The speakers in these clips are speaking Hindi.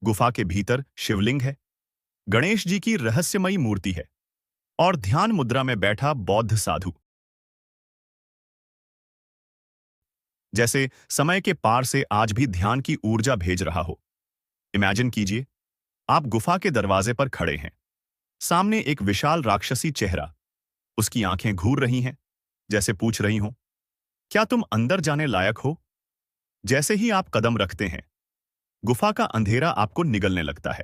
गुफा के भीतर शिवलिंग है, गणेश जी की रहस्यमयी मूर्ति है और ध्यान मुद्रा में बैठा बौद्ध साधु, जैसे समय के पार से आज भी ध्यान की ऊर्जा भेज रहा हो। इमेजिन कीजिए, आप गुफा के दरवाजे पर खड़े हैं। सामने एक विशाल राक्षसी चेहरा, उसकी आंखें घूर रही हैं, जैसे पूछ रही हों, क्या तुम अंदर जाने लायक हो? जैसे ही आप कदम रखते हैं, गुफा का अंधेरा आपको निगलने लगता है।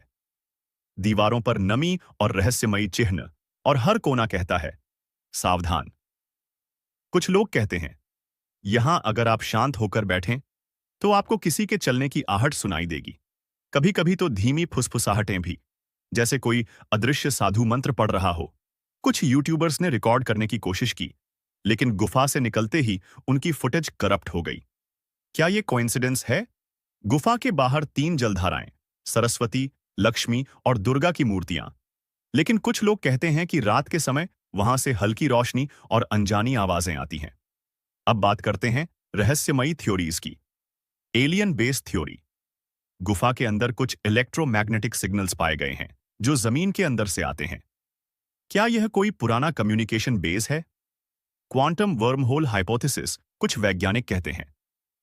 दीवारों पर नमी और रहस्यमयी चिन्ह, और हर कोना कहता है, सावधान। कुछ लोग कहते हैं, यहां अगर आप शांत होकर बैठें, तो आपको किसी के चलने की आहट सुनाई देगी। कभी कभी तो धीमी फुसफुसाहटें भी, जैसे कोई अदृश्य साधु मंत्र पढ़ रहा हो। कुछ यूट्यूबर्स ने रिकॉर्ड करने की कोशिश की, लेकिन गुफा से निकलते ही उनकी फुटेज करप्ट हो गई। क्या ये कोइंसिडेंस है? गुफा के बाहर 3 जलधाराएं, सरस्वती, लक्ष्मी और दुर्गा की मूर्तियां। लेकिन कुछ लोग कहते हैं कि रात के समय वहां से हल्की रोशनी और अनजानी आवाजें आती हैं। अब बात करते हैं रहस्यमयी थ्योरीज की। Alien base theory. गुफा के अंदर कुछ इलेक्ट्रोमैग्नेटिक सिग्नल्स पाए गए हैं, जो जमीन के अंदर से आते हैं। क्या यह कोई पुराना कम्युनिकेशन बेस है? क्वांटम वर्महोल हाइपोथेसिस, कुछ वैज्ञानिक कहते हैं,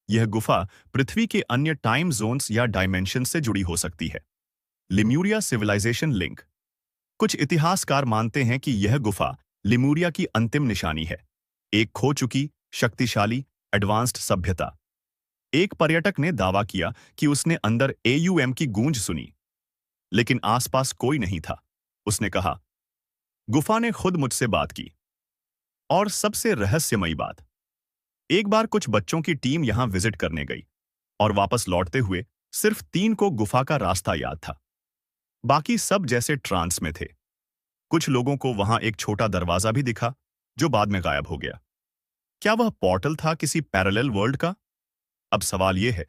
यह गुफा पृथ्वी के अन्य टाइम जोन्स या डायमेंशन से जुड़ी हो सकती है। लिम्यूरिया सिविलाइजेशन लिंक। कुछ इतिहासकार मानते हैं कि यह गुफा लिम्यूरिया की अंतिम निशानी है, एक खो चुकी, शक्तिशाली, एडवांस्ड सभ्यता। एक पर्यटक ने दावा किया कि उसने अंदर एयूएम की गूंज सुनी, लेकिन आसपास कोई नहीं था। उसने कहा, गुफा ने खुद मुझसे बात की। और सबसे रहस्यमयी बात, एक बार कुछ बच्चों की टीम यहां विजिट करने गई और वापस लौटते हुए सिर्फ 3 को गुफा का रास्ता याद था। बाकी सब जैसे ट्रांस में थे। कुछ लोगों को वहां एक छोटा दरवाजा भी दिखा, जो बाद में गायब हो गया। क्या वह पोर्टल था किसी पैरेलल वर्ल्ड का? अब सवाल यह है,